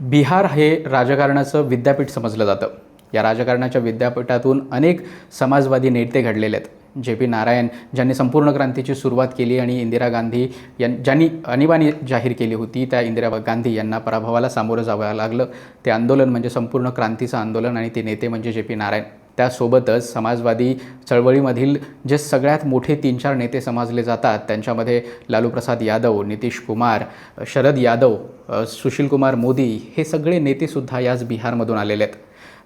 बिहार हे राजकारणाचं विद्यापीठ समजलं जातं. या राजकारणाच्या विद्यापीठातून अनेक समाजवादी नेते घडलेले आहेत. जे.पी. नारायण ज्यांनी संपूर्ण क्रांतीची सुरुवात केली आणि इंदिरा गांधी ज्यांनी आणीबाणी जाहीर केली होती, त्या इंदिरा गांधी यांना पराभवाला सामोरं जावं लागलं. ते आंदोलन म्हणजे संपूर्ण क्रांतीचं आंदोलन आणि ते नेते म्हणजे जे.पी. नारायण. त्यासोबतच समाजवादी चळवळीमधील जे सगळ्यात मोठे 3-4 नेते समजले जातात त्यांच्यामध्ये लालू प्रसाद यादव, नितीश कुमार, शरद यादव, सुशील कुमार मोदी हे सगळे नेतेसुद्धा याच बिहारमधून आलेले आहेत.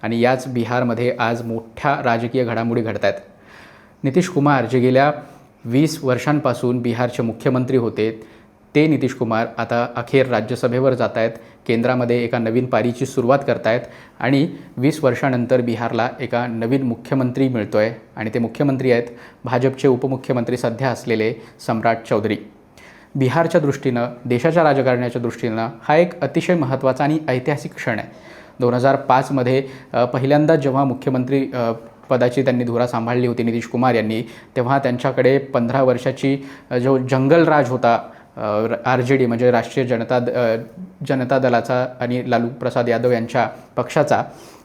आणि याच बिहारमध्ये आज मोठ्या राजकीय घडामोडी घडत आहेत. नितीश कुमार जे गेल्या 20 वर्षांपासून बिहारचे मुख्यमंत्री होते, ते नितीश कुमार आता अखेर राज्यसभेवर जात आहेत. केंद्रामध्ये एका नवीन पारीची सुरुवात करत आहेत आणि 20 वर्षानंतर बिहारला एका नवीन मुख्यमंत्री मिळतो आहे आणि ते मुख्यमंत्री आहेत भाजपचे उपमुख्यमंत्री सध्या असलेले सम्राट चौधरी. बिहारच्या दृष्टीनं, देशाच्या राजकारणाच्या दृष्टीनं हा एक अतिशय महत्त्वाचा आणि ऐतिहासिक क्षण आहे. 2005मध्ये पहिल्यांदा जेव्हा मुख्यमंत्री पदाची त्यांनी धुरा सांभाळली होती नितीश कुमार यांनी, तेव्हा त्यांच्याकडे 15 वर्षाची जो जंगलराज होता RJD म्हणजे राष्ट्रीय जनता दलाचा आणि लालू प्रसाद यादव यांच्या पक्षाचा,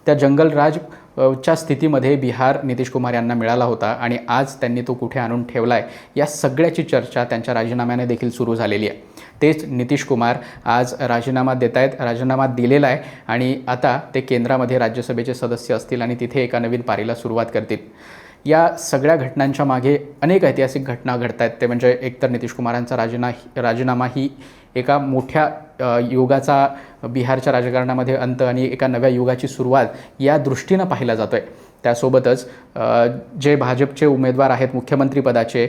त्या जंगलराजच्या स्थितीमध्ये बिहार नितीश कुमार यांना मिळाला होता आणि आज त्यांनी तो कुठे आणून ठेवला आहे या सगळ्याची चर्चा त्यांच्या राजीनाम्याने देखील सुरू झालेली आहे. तेच नितीश कुमार आज राजीनामा देत आहेत, राजीनामा दिलेला आहे आणि आता ते केंद्रामध्ये राज्यसभेचे सदस्य असतील आणि तिथे एका नवीन पारीला सुरुवात करतील. या सगळ्या घटनांच्या मागे अनेक ऐतिहासिक घटना घडत आहेत. ते म्हणजे एकतर नितीश कुमारांचा राजीनामा ही एका मोठ्या युगाचा बिहारच्या राजकारणामध्ये अंत आणि एका नव्या युगाची सुरुवात या दृष्टीनं पाहिला जातो आहे. त्यासोबतच जे भाजपचे उमेदवार आहेत मुख्यमंत्रीपदाचे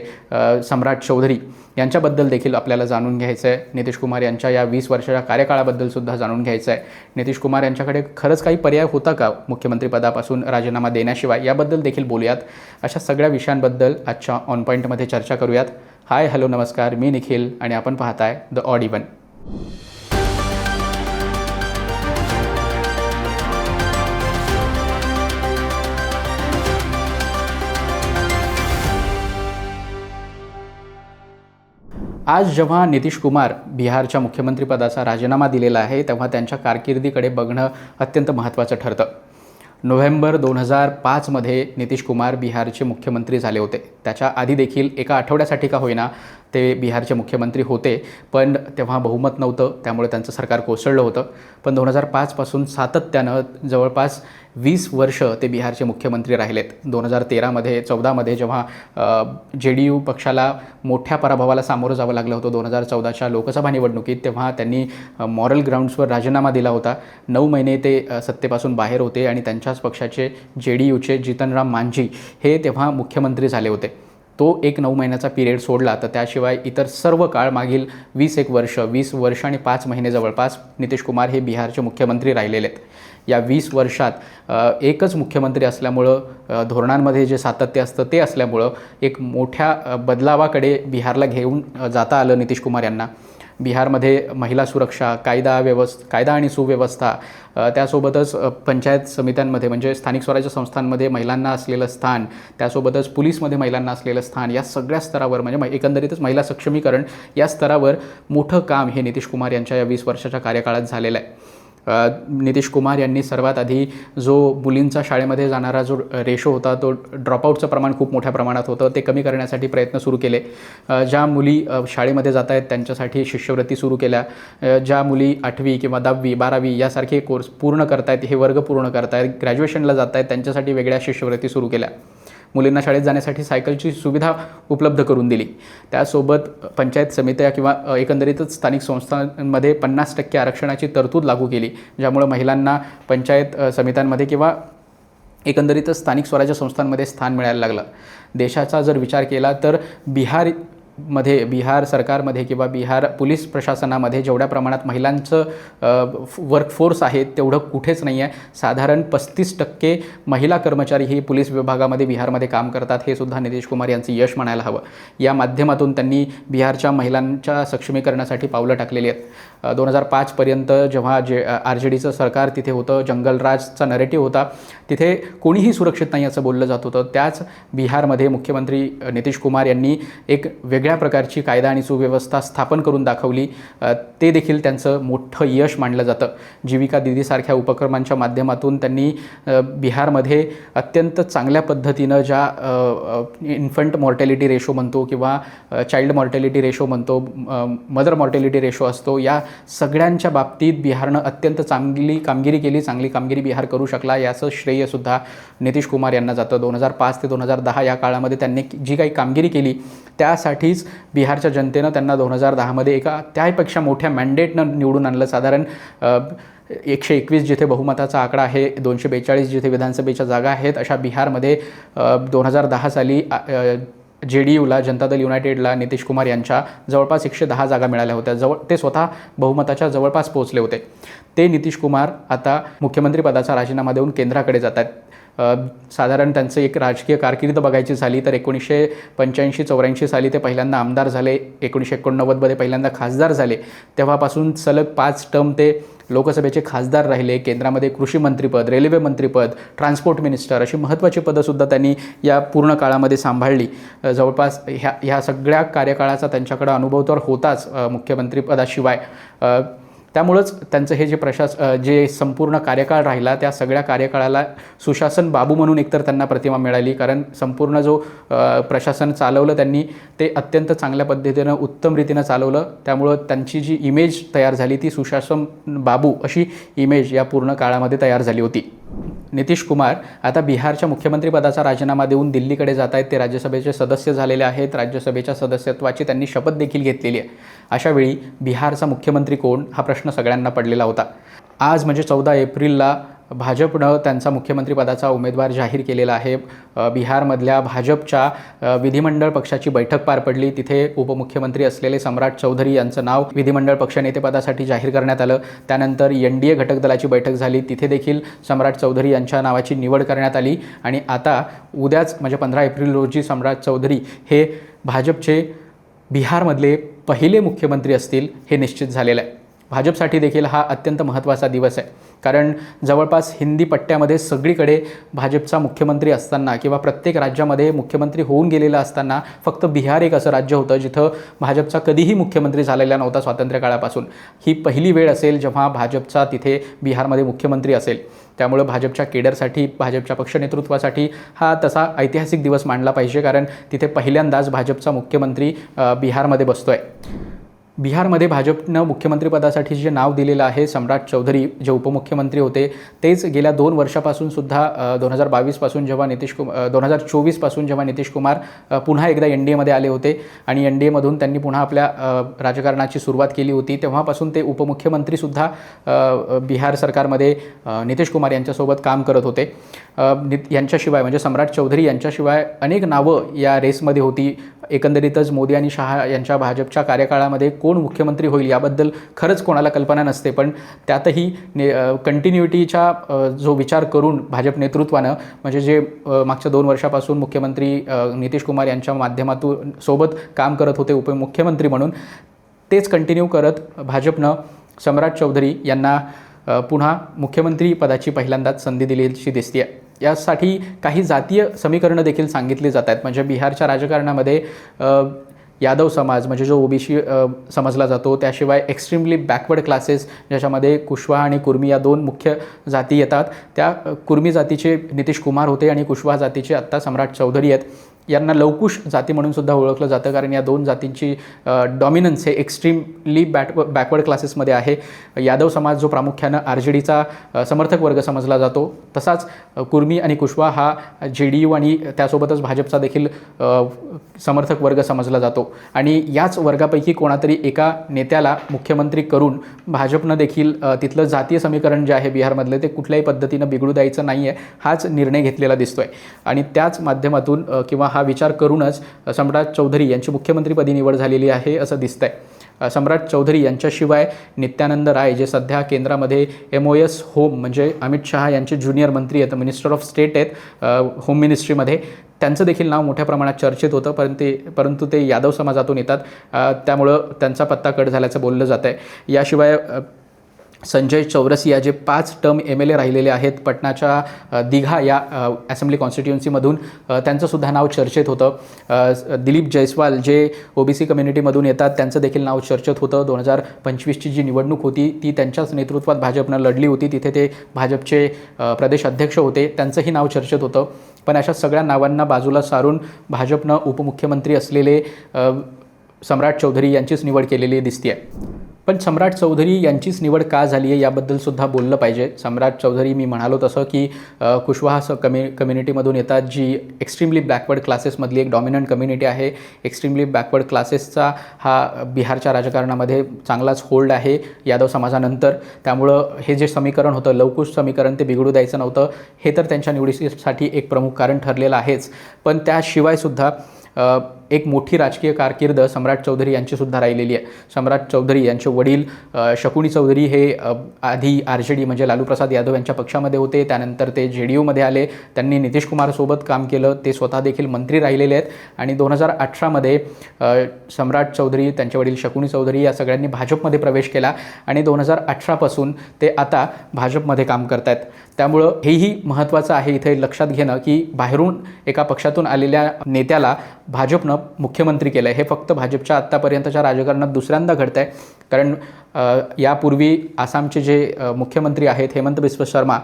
सम्राट चौधरी यांच्याबद्दल देखील आपल्याला जाणून घ्यायचं आहे. नितीश कुमार यांच्या या 20 वर्षाच्या कार्यकाळाबद्दलसुद्धा जाणून घ्यायचं आहे. नितीश कुमार यांच्याकडे खरंच काही पर्याय होता का मुख्यमंत्रीपदापासून राजीनामा देण्याशिवाय, याबद्दल देखील बोलूयात. अशा सगळ्या विषयांबद्दल आजच्या ऑन पॉईंटमध्ये चर्चा करूयात. हाय, हॅलो, नमस्कार, मी निखिल आणि आपण पाहताय द ऑड इव्हन. आज जेव्हा नितीश कुमार बिहारच्या मुख्यमंत्रीपदाचा राजीनामा दिलेला आहे, तेव्हा त्यांच्या कारकिर्दीकडे बघणं अत्यंत महत्त्वाचं ठरतं. नोव्हेंबर 2005मध्ये नितीश कुमार बिहारचे मुख्यमंत्री झाले होते. त्याच्या आधी देखील एका आठवड्यासाठी का होईना ते बिहारचे मुख्यमंत्री होते, पण तेव्हा बहुमत नव्हतं, त्यामुळे त्यांचं सरकार कोसळलं होतं. पण 2005पासून सातत्यानं जवळपास 20 वर्ष ते बिहारचे मुख्यमंत्री राहिलेत. 2013मध्ये 14मध्ये जेव्हा JDU पक्षाला मोठ्या पराभवाला सामोरं जावं लागलं होतं 2014च्या लोकसभा निवडणुकीत, तेव्हा त्यांनी मॉरल ग्राउंड्सवर राजीनामा दिला होता. 9 महिने ते सत्तेपासून बाहेर होते आणि त्यांच्याच पक्षाचे JDUचे जीतनराम मांझी हे तेव्हा मुख्यमंत्री झाले होते. तो एक 9 महिन्याचा पिरियड सोडला तर त्याशिवाय इतर सर्व काळ मागील 20 वर्ष आणि 5 महिने जवळपास नितीश कुमार हे बिहारचे मुख्यमंत्री राहिलेले आहेत. या 20 वर्षात एकच मुख्यमंत्री असल्यामुळं, धोरणांमध्ये जे सातत्य असतं ते असल्यामुळं एक मोठ्या बदलावाकडे बिहारला घेऊन जाता आलं नितीश कुमार यांना. बिहारमध्ये महिला सुरक्षा, कायदा आणि सुव्यवस्था, त्यासोबतच पंचायत समित्यांमध्ये म्हणजे स्थानिक स्वराज्य संस्थांमध्ये महिलांना असलेलं स्थान, त्यासोबतच पोलीसमध्ये महिलांना असलेलं स्थान, या सगळ्या स्तरावर म्हणजे एकंदरीतच महिला सक्षमीकरण या स्तरावर मोठं काम हे नितीश कुमार यांच्या या 20 वर्षाच्या कार्यकाळात झालेलं आहे. नितीश कुमार यांनी सर्वात आधी जो मुलींचा शाळेमध्ये जाणारा जो रेशो होता, तो ड्रॉपआउटचं प्रमाण खूप मोठ्या प्रमाणात होतं, ते कमी करण्यासाठी प्रयत्न सुरू केले. ज्या मुली शाळेमध्ये जात आहेत त्यांच्यासाठी शिष्यवृत्ती सुरू केल्या. ज्या मुली 8वी किंवा 10वी 12वी यासारखे कोर्स पूर्ण करतायत, हे वर्ग पूर्ण करतायत, ग्रॅज्युएशनला जात आहेत, त्यांच्यासाठी वेगळ्या शिष्यवृत्ती सुरू केल्या. मुलींना शाळेत जाण्यासाठी सायकलची सुविधा उपलब्ध करून दिली. त्यासोबत पंचायत समित्या किंवा एकंदरीतच स्थानिक संस्थांमध्ये 50% आरक्षणाची तरतूद लागू केली, ज्यामुळे महिलांना पंचायत समित्यांमध्ये किंवा एकंदरीतच स्थानिक स्वराज्य संस्थांमध्ये स्थान मिळायला लागलं. देशाचा जर विचार केला तर बिहार सरकारमध्ये किंवा बिहार पोलीस प्रशासनामध्ये जेवढ्या प्रमाणात महिलांचं वर्कफोर्स आहे तेवढं कुठेच नाही आहे. साधारण 35% महिला कर्मचारी ही पोलीस विभागामध्ये बिहारमध्ये काम करतात. हे सुद्धा नितीश कुमार यांचं यश म्हणायला हवं. या माध्यमातून त्यांनी बिहारच्या महिलांच्या सक्षमीकरणासाठी पावलं टाकलेली आहेत. 2005पर्यंत जेव्हा RJDचं सरकार तिथे होतं, जंगलराजचा नरेटिव्ह होता, तिथे कोणीही सुरक्षित नाही असं बोललं जात होतं. त्याच बिहारमध्ये मुख्यमंत्री नितीश कुमार यांनी एक वेगळ्या वेगळ्या प्रकारची कायदा आणि सुव्यवस्था स्थापन करून दाखवली, ते देखील त्यांचं मोठं यश मानलं जातं. जीविका दीदीसारख्या उपक्रमांच्या माध्यमातून त्यांनी बिहारमध्ये अत्यंत चांगल्या पद्धतीनं ज्या इन्फंट मॉर्टॅलिटी रेशो म्हणतो किंवा चाइल्ड मॉर्टॅलिटी रेशो म्हणतो, मदर मॉर्टॅलिटी रेशो असतो, या सगळ्यांच्या बाबतीत बिहारनं अत्यंत चांगली कामगिरी केली. चांगली कामगिरी बिहार करू शकला याचं श्रेयसुद्धा नितीश कुमार यांना जातं. 2005 ते 2010 या काळामध्ये त्यांनी जी काही कामगिरी केली त्यासाठीच बिहारच्या जनतेनं त्यांना 2010मध्ये एका त्यापेक्षा मोठ्या मॅन्डेटनं निवडून आणलं. साधारण 121 जिथे बहुमताचा आकडा आहे, 242 जिथे विधानसभेच्या जागा आहेत, अशा बिहारमध्ये 2010 साली JDUला, जनता दल युनायटेडला, नितीश कुमार यांच्या जवळपास 110 जागा मिळाल्या होत्या. ते स्वतः बहुमताच्या जवळपास पोहोचले होते. ते नितीश कुमार आता मुख्यमंत्रीपदाचा राजीनामा देऊन केंद्राकडे जात आहेत. साधारण त्यांचं एक राजकीय कारकीर्द बघायची झाली तर 1985-84 साली ते पहिल्यांदा आमदार झाले, 1989मध्ये पहिल्यांदा खासदार झाले. तेव्हापासून सलग 5 टर्म ते लोकसभेचे खासदार राहिले. केंद्रामध्ये कृषी मंत्रीपद, रेल्वे मंत्रीपद, ट्रान्सपोर्ट मिनिस्टर अशी महत्त्वाची पदंसुद्धा त्यांनी या पूर्ण काळामध्ये सांभाळली. जवळपास ह्या सगळ्या कार्यकाळाचा त्यांच्याकडे अनुभव तर होताच मुख्यमंत्रीपदाशिवाय. त्यामुळंच त्यांचं हे जे संपूर्ण कार्यकाळ राहिला त्या सगळ्या कार्यकाळाला सुशासन बाबू म्हणून एकतर त्यांना प्रतिमा मिळाली, कारण संपूर्ण जो प्रशासन चालवलं त्यांनी ते अत्यंत चांगल्या पद्धतीनं उत्तम रीतीनं चालवलं. त्यामुळं त्यांची जी इमेज तयार झाली ती सुशासन बाबू अशी इमेज या पूर्ण काळामध्ये तयार झाली होती. नितीश कुमार आता बिहारच्या मुख्यमंत्रीपदाचा राजीनामा देऊन दिल्लीकडे जात आहेत. ते राज्यसभेचे सदस्य झालेले आहेत. राज्यसभेच्या सदस्यत्वाची त्यांनी शपथ देखील घेतलेली आहे. अशावेळी बिहारचा मुख्यमंत्री कोण हा प्रश्न सगळ्यांना पडलेला होता. आज म्हणजे 14 एप्रिलला भाजपनं त्यांचा मुख्यमंत्रीपदाचा उमेदवार जाहीर केलेला आहे. बिहारमधल्या भाजपच्या विधिमंडळ पक्षाची बैठक पार पडली. तिथे उपमुख्यमंत्री असलेले सम्राट चौधरी यांचं नाव विधिमंडळ पक्षनेतेपदासाठी जाहीर करण्यात आलं. त्यानंतर NDA घटक दलाची बैठक झाली. तिथे देखील सम्राट चौधरी यांच्या नावाची निवड करण्यात आली. आणि आता उद्याच म्हणजे 15 एप्रिल रोजी सम्राट चौधरी हे भाजपचे बिहारमधले पहिले मुख्यमंत्री असतील हे निश्चित झालेलं आहे. भाजपसाठी देखील हा अत्यंत महत्त्वाचा दिवस आहे, कारण जवळपास हिंदी पट्ट्यामध्ये सगळीकडे भाजपचा मुख्यमंत्री असताना किंवा प्रत्येक राज्यामध्ये मुख्यमंत्री होऊन गेलेला असताना फक्त बिहार एक असं राज्य होतं जिथं भाजपचा कधीही मुख्यमंत्री झालेला नव्हता स्वातंत्र्य काळापासून. ही पहिली वेळ असेल जेव्हा भाजपचा तिथे बिहारमध्ये मुख्यमंत्री असेल. त्यामुळे भाजपच्या केडरसाठी, भाजपच्या पक्षनेतृत्वासाठी हा तसा ऐतिहासिक दिवस मानला पाहिजे, कारण तिथे पहिल्यांदाच भाजपचा मुख्यमंत्री बिहारमध्ये बसतोय. बिहारमध्ये भाजपनं मुख्यमंत्रीपदासाठी जे नाव दिलेलं आहे सम्राट चौधरी, जे उपमुख्यमंत्री होते, तेच गेल्या 2 वर्षापासून सुद्धा 2022 जेव्हा 2024 जेव्हा नितीश कुमार पुन्हा एकदा NDAमध्ये आले होते आणि NDAमधून त्यांनी पुन्हा आपल्या राजकारणाची सुरुवात केली होती, तेव्हापासून ते उपमुख्यमंत्रीसुद्धा बिहार सरकारमध्ये नितीश कुमार यांच्यासोबत काम करत होते. यांच्याशिवाय म्हणजे सम्राट चौधरी यांच्याशिवाय अनेक नावं या रेसमध्ये होती. एकंदरीतच मोदी आणि शहा यांच्या भाजपच्या कार्यकाळामध्ये कोण मुख्यमंत्री होईल याबद्दल खरंच कोणाला कल्पना नसते, पण त्यातही कंटिन्युटीचा जो विचार करून भाजप नेतृत्वानं म्हणजे जे मागच्या 2 वर्षापासून मुख्यमंत्री नितीश कुमार यांच्या माध्यमातून सोबत काम करत होते उपमुख्यमंत्री म्हणून, तेच कंटिन्यू करत भाजपनं सम्राट चौधरी यांना पुन्हा मुख्यमंत्री पदाची पहिल्यांदाच संधी दिलेली दिसते. यासाठी काही जातीय समीकरणं देखील सांगितली जात आहेत. म्हणजे बिहारच्या राजकारणामध्ये यादव समाज म्हणजे जो OBC समजला जातो, त्याशिवाय एक्स्ट्रीमली बॅकवर्ड क्लासेस ज्याच्यामध्ये कुशवाहा आणि कुर्मी या 2 मुख्य जाती येतात, त्या कुर्मी जातीचे नितीश कुमार होते आणि कुशवाहा जातीचे आत्ता सम्राट चौधरी आहेत. यांना लवकुश जाती म्हणून सुद्धा ओळखलं जातं, कारण या 2 जातींची डॉमिनन्स हे एक्स्ट्रीमली बॅकवर्ड क्लासेसमध्ये आहे. यादव समाज जो प्रामुख्यानं RJDचा समर्थक वर्ग समजला जातो, तसाच कुर्मी आणि कुशवाहा हा JDU आणि त्यासोबतच भाजपचा देखील समर्थक वर्ग समजला जातो. आणि याच वर्गापैकी कोणातरी एका नेत्याला मुख्यमंत्री करून भाजपनं देखील तिथलं जातीय समीकरण जे आहे बिहारमधलं ते कुठल्याही पद्धतीनं बिघडू द्यायचं नाही आहे, हाच निर्णय घेतलेला दिसतोय. आणि त्याच माध्यमातून किंवा हा विचार करूनच सम्राट चौधरी यांची मुख्यमंत्रीपदी निवड झालेली आहे असं दिसतंय. सम्राट चौधरी यांच्याशिवाय नित्यानंद राय जे सध्या केंद्रामध्ये MOS होम म्हणजे अमित शहा यांचे ज्युनियर मंत्री आहेत, मिनिस्टर ऑफ स्टेट आहेत होम मिनिस्ट्रीमध्ये, त्यांचं देखील नाव मोठ्या प्रमाणात चर्चेत होतं, परंतु ते यादव समाजातून येतात, त्यामुळं त्यांचा पत्ता कट झाल्याचं बोललं जात आहे. याशिवाय संजय चौरसिया जे 5 टर्म MLA राहिलेले आहेत पटनाच्या दिघा या असेंब्ली कॉन्स्टिट्युएन्सीमधून, त्यांचंसुद्धा नाव चर्चेत होतं. दिलीप जयस्वाल जे OBC कम्युनिटीमधून येतात त्यांचं देखील नाव चर्चेत होतं. 2025ची जी निवडणूक होती ती त्यांच्याच नेतृत्वात भाजपनं लढली होती. तिथे ते भाजपचे प्रदेश अध्यक्ष होते, त्यांचंही नाव चर्चेत होतं. पण अशा सगळ्या नावांना बाजूला सारून भाजपनं उपमुख्यमंत्री असलेले सम्राट चौधरी यांचीच निवड केलेली दिसते आहे. पण सम्राट चौधरी यांचीच निवड का झाली आहे याबद्दलसुद्धा बोललं पाहिजे. सम्राट चौधरी मी म्हणालो तसं की कुशवाहा कम्युनिटीमधून येतात, जी एक्स्ट्रीमली बॅकवर्ड क्लासेसमधली एक डॉमिनंट कम्युनिटी आहे. एक्स्ट्रीमली बॅकवर्ड क्लासेसचा हा बिहारच्या राजकारणामध्ये चांगलाच होल्ड आहे यादव समाजानंतर. त्यामुळं हे जे समीकरण होतं, लवकुश समीकरण, ते बिघडू द्यायचं नव्हतं. हे तर त्यांच्या निवडीसाठी एक प्रमुख कारण ठरलेलं आहेच. पण त्याशिवायसुद्धा एक मोठी राजकीय कारकीर्द सम्राट चौधरी यांचीसुद्धा राहिलेली आहे. सम्राट चौधरी यांचे वडील शकुनी चौधरी हे आधी RJD म्हणजे लालू प्रसाद यादव यांच्या पक्षामध्ये होते. त्यानंतर ते JDUमध्ये आले. त्यांनी नितीश कुमारसोबत काम केलं. ते स्वतः देखील मंत्री राहिलेले आहेत. आणि 2018मध्ये सम्राट चौधरी, त्यांचे वडील शकुनी चौधरी या सगळ्यांनी भाजपमध्ये प्रवेश केला आणि 2018पासून ते आता भाजपमध्ये काम करत आहेत. त्यामुळं हेही महत्त्वाचं आहे इथे लक्षात घेणं की बाहेरून एका पक्षातून आलेल्या नेत्याला भाजपनं मुख्यमंत्री केलं आहे. हे फक्त भाजपच्या आत्तापर्यंतच्या राजकारणात दुसऱ्यांदा घडतं आहे. कारण यापूर्वी आसामचे जे मुख्यमंत्री आहेत हेमंत बिस्व शर्मा,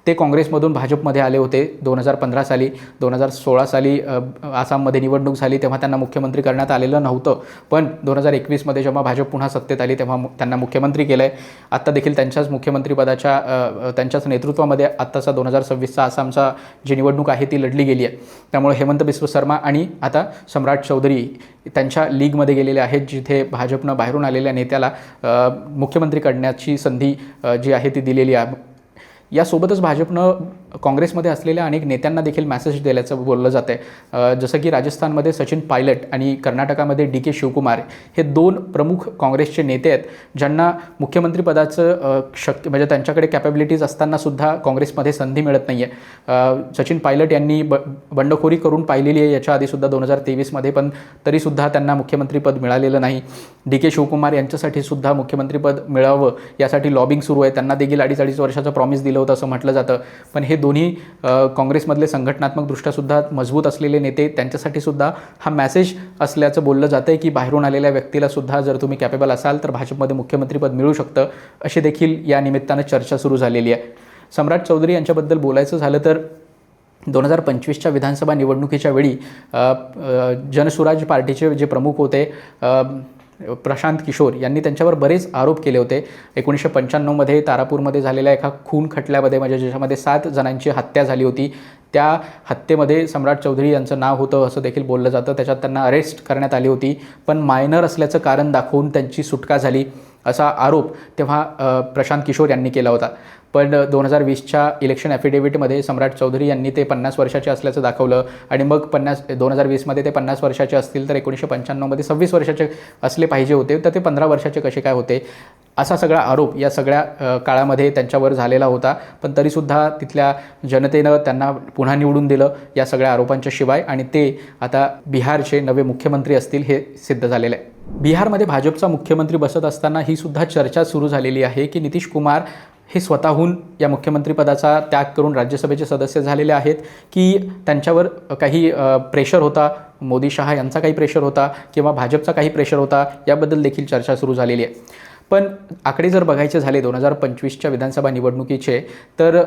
ते काँग्रेसमधून भाजपमध्ये आले होते 2015 साली. 2016 साली आसाममध्ये निवडणूक झाली तेव्हा त्यांना मुख्यमंत्री करण्यात आलेलं नव्हतं. पण 2021मध्ये जेव्हा भाजप पुन्हा सत्तेत आली तेव्हा त्यांना मुख्यमंत्री केलं आहे. आत्ता देखील त्यांच्याच मुख्यमंत्रीपदाच्या त्यांच्याच नेतृत्वामध्ये आत्ताचा 2026चा आसामचा जी निवडणूक आहे ती लढली गेली आहे. त्यामुळे हेमंत बिस्व शर्मा आणि आता सम्राट चौधरी त्यांच्या लीगमध्ये गेलेले आहेत, जिथे भाजपनं बाहेरून आलेल्या नेत्याला मुख्यमंत्री करण्याची संधी जी आहे ती दिलेली आहे. यासोबतच भाजपनं काँग्रेसमध्ये असलेल्या अनेक नेत्यांना देखील मॅसेज दिल्याचं बोललं जातं आहे. जसं की राजस्थानमध्ये सचिन पायलट आणि कर्नाटकामध्ये DK शिवकुमार हे 2 प्रमुख काँग्रेसचे नेते आहेत, ज्यांना मुख्यमंत्रीपदाचं शक्य म्हणजे त्यांच्याकडे कॅपॅबिलिटीज असतानासुद्धा काँग्रेसमध्ये संधी मिळत नाही आहे. सचिन पायलट यांनी बंडखोरी करून पाहिलेली आहे याच्या आधीसुद्धा 2023मध्ये, पण तरीसुद्धा त्यांना मुख्यमंत्रीपद मिळालेलं नाही. DK शिवकुमार यांच्यासाठी सुद्धा मुख्यमंत्रीपद मिळावं यासाठी लॉबिंग सुरू आहे. त्यांना देखील 2.5 वर्षाचं प्रॉमिस दिलं होतं असं म्हटलं जातं. पण हे दोन्ही काँग्रेसमधले संघटनात्मकदृष्ट्या मजबूत असलेले नेते, त्यांच्यासाठी सुद्धा हा मेसेज असल्याचं बोललं जातं आहे की बाहेरून आलेल्या व्यक्तीला सुद्धा जर तुम्ही कॅपेबल असाल तर भाजपमध्ये मुख्यमंत्रीपद मिळू शकतं, अशी देखील या निमित्तानं चर्चा सुरू झालेली आहे. सम्राट चौधरी यांच्याबद्दल बोलायचं झालं तर 2025च्या विधानसभा निवडणुकीच्या वेळी जनसुराज पार्टीचे जे प्रमुख होते प्रशांत किशोर यांनी त्यांच्यावर बरेच आरोप केले होते. 1995मध्ये तारापूरमध्ये झालेल्या एका खून खटल्यामध्ये, म्हणजे ज्याच्यामध्ये 7 जणांची हत्या झाली होती, त्या हत्येमध्ये सम्राट चौधरी यांचं नाव होतं असं देखील बोललं जातं. त्याच्यात त्यांना अरेस्ट करण्यात आली होती, पण मायनर असल्याचं कारण दाखवून त्यांची सुटका झाली असा आरोप तेव्हा प्रशांत किशोर यांनी केला होता. पण 2020च्या इलेक्शन ॲफिडेव्हिटमध्ये सम्राट चौधरी यांनी ते 50 वर्षाचे असल्याचं दाखवलं आणि मग 2020मध्ये ते 50 वर्षाचे असतील तर 1995मध्ये 26 वर्षाचे असले पाहिजे होते, तर ते 15 वर्षाचे कसे काय होते, असा सगळा आरोप या सगळ्या काळामध्ये त्यांच्यावर झालेला होता. पण तरीसुद्धा तिथल्या जनतेनं त्यांना पुन्हा निवडून दिलं या सगळ्या आरोपांच्या शिवाय, आणि ते आता बिहारचे नवे मुख्यमंत्री असतील हे सिद्ध झालेलं आहे. बिहारमध्ये भाजपचा मुख्यमंत्री बसत असताना ही सुद्धा चर्चा सुरू झालेली आहे की नितीश कुमार हे स्वतःहून या मुख्यमंत्रीपदाचा त्याग करून राज्यसभेचे सदस्य झालेले आहेत, की त्यांच्यावर काही प्रेशर होता, मोदी शहा यांचा काही प्रेशर होता किंवा भाजपचा काही प्रेशर होता, याबद्दल देखील चर्चा सुरू झालेली आहे. पण आकडे जर बघायचे झाले 2025च्या विधानसभा निवडणुकीचे, तर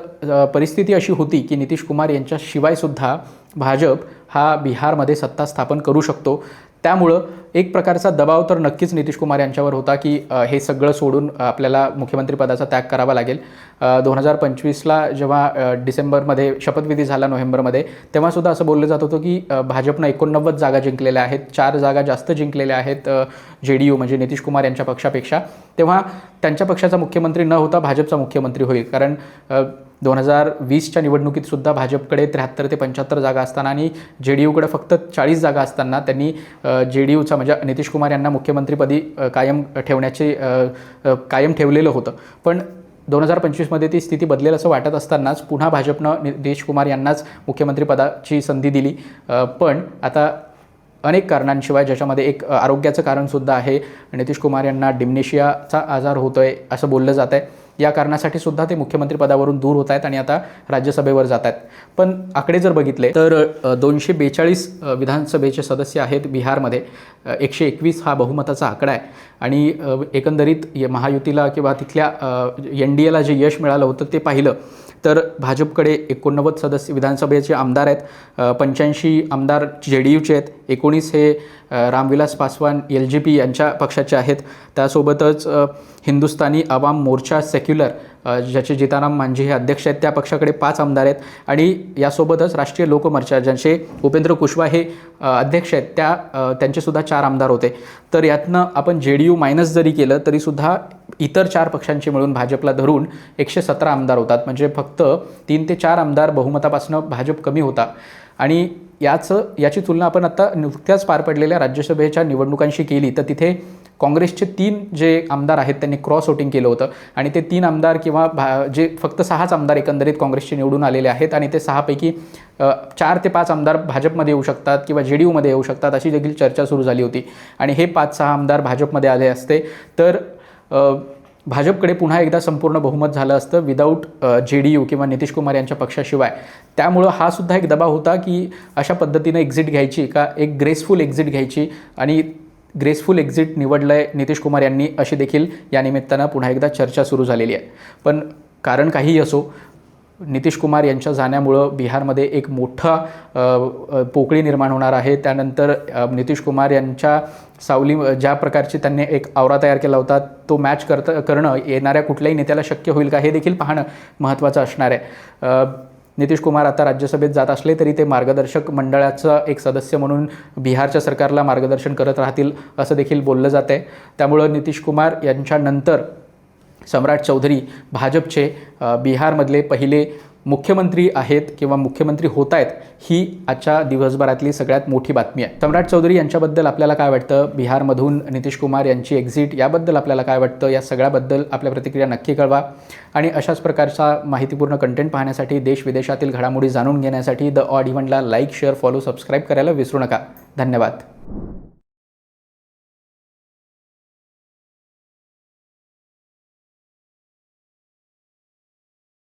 परिस्थिती अशी होती की नितीश कुमार यांच्याशिवायसुद्धा भाजप हा बिहारमध्ये सत्ता स्थापन करू शकतो. त्यामुळं एक प्रकारचा दबाव तर नक्कीच नितीश कुमार यांच्यावर होता की हे सगळं सोडून आपल्याला मुख्यमंत्रीपदाचा त्याग करावा लागेल. 2025ला जेव्हा डिसेंबरमध्ये शपथविधी झाला नोव्हेंबरमध्ये, तेव्हासुद्धा असं बोललं जात होतं की भाजपनं 89 जागा जिंकलेल्या आहेत, 4 जागा जास्त जिंकलेल्या आहेत JDU म्हणजे नितीश कुमार यांच्या पक्षापेक्षा. तेव्हा त्यांच्या पक्षाचा मुख्यमंत्री न होता भाजपचा मुख्यमंत्री होईल, कारण 2020च्या निवडणुकीतसुद्धा भाजपकडे 73 ते 75 जागा असताना आणि JDUकडे फक्त 40 जागा असताना त्यांनी JDUचा म्हणजे नितीश कुमार यांना मुख्यमंत्रीपदी कायम ठेवलेलं होतं. पण 2025मध्ये ती स्थिती बदलेल असं वाटत असतानाच पुन्हा भाजपनं नितीश कुमार यांनाच मुख्यमंत्रीपदाची संधी दिली. पण आता अनेक कारणांशिवाय, ज्याच्यामध्ये एक आरोग्याचं कारणसुद्धा आहे, नितीश कुमार यांना डिमेन्शियाचा आजार होतो आहे असं बोललं जात आहे. या कारणासाठी सुद्धा ते मुख्यमंत्री पदावरून दूर होत आहेत आणि आता राज्यसभेवर जात आहेत. पण आकडे जर बघितले तर 242 विधानसभेचे सदस्य आहेत बिहारमध्ये. 121 हा बहुमताचा आकडा आहे आणि एकंदरीत महायुतीला किंवा तिथल्या NDAला जे यश मिळालं होतं ते पाहिलं तर भाजपकडे 89 सदस्य विधानसभेचे आमदार आहेत. 85 आमदार JDUचे आहेत. 19 हे रामविलास पासवान LJP यांच्या पक्षाचे आहेत. त्यासोबतच हिंदुस्तानी आवाम मोर्चा सेक्युलर ज्याचे जिताराम मांझी हे अध्यक्ष आहेत त्या पक्षाकडे 5 आमदार आहेत आणि यासोबतच राष्ट्रीय लोकमोर्चा ज्यांचे उपेंद्र कुशवाहा हे अध्यक्ष आहेत त्यांचेसुद्धा 4 आमदार होते. तर यातनं आपण JDU मायनस जरी केलं तरीसुद्धा इतर 4 पक्षांची मिळून भाजपला धरून 117 आमदार होतात. म्हणजे फक्त 3 ते 4 आमदार बहुमतापासून भाजप कमी होता. आणि याची तुलना आपण आता नुकत्याच पार पडलेल्या राज्यसभेच्या निवडणुकांशी केली तर तिथे काँग्रेसचे 3 जे आमदार आहेत त्यांनी क्रॉस वोटिंग केलं होतं आणि ते 3 आमदार किंवा जे फक्त 6च आमदार एकंदरीत काँग्रेसचे निवडून आलेले आहेत आणि ते 6 पैकी 4 ते 5 आमदार भाजपमध्ये येऊ शकतात किंवा JDUमध्ये येऊ शकतात अशी देखील चर्चा सुरू झाली होती. आणि हे 5-6 आमदार भाजपमध्ये आले असते तर भाजपकडे पुन्हा एकदा संपूर्ण बहुमत झालं असतं विदाऊट JDU किंवा नितीश कुमार यांच्या पक्षाशिवाय. त्यामुळं हा सुद्धा एक दबाव होता की अशा पद्धतीनं एक्झिट घ्यायची का एक ग्रेसफुल एक्झिट घ्यायची आणि ग्रेसफुल एक्झिट निवडलं आहे नितीश कुमार यांनी अशी देखील या निमित्तानं पुन्हा एकदा चर्चा सुरू झालेली आहे. पण कारण काहीही असो नितीश कुमार यांच्या जाण्यामुळं बिहारमध्ये एक मोठा पोकळी निर्माण होणार आहे. त्यानंतर नितीश कुमार यांच्या सावली ज्या प्रकारची त्यांनी एक आवरा तयार केला होता तो मॅच करणं येणाऱ्या कुठल्याही नेत्याला शक्य होईल का हे देखील पाहणं महत्त्वाचं असणार आहे. नितीश कुमार आता राज्यसभेत जात असले तरी ते मार्गदर्शक मंडळाचा एक सदस्य म्हणून बिहारच्या सरकारला मार्गदर्शन करत राहतील असं देखील बोललं जात आहे. त्यामुळं नितीश कुमार यांच्यानंतर सम्राट चौधरी भाजपचे बिहारमधले पहिले मुख्यमंत्री आहेत किंवा मुख्यमंत्री होत आहेत ही आजच्या दिवसभरातली सगळ्यात मोठी बातमी आहे. सम्राट चौधरी यांच्याबद्दल आपल्याला काय वाटतं, बिहारमधून नितीश कुमार यांची एक्झिट याबद्दल आपल्याला काय वाटतं, या सगळ्याबद्दल आपल्या प्रतिक्रिया नक्की कळवा. आणि अशाच प्रकारचा माहितीपूर्ण कंटेंट पाहण्यासाठी देश विदेशातील घडामोडी जाणून घेण्यासाठी द ऑड इव्हेंटला लाईक, शेअर, फॉलो, सबस्क्राईब करायला विसरू नका. धन्यवाद.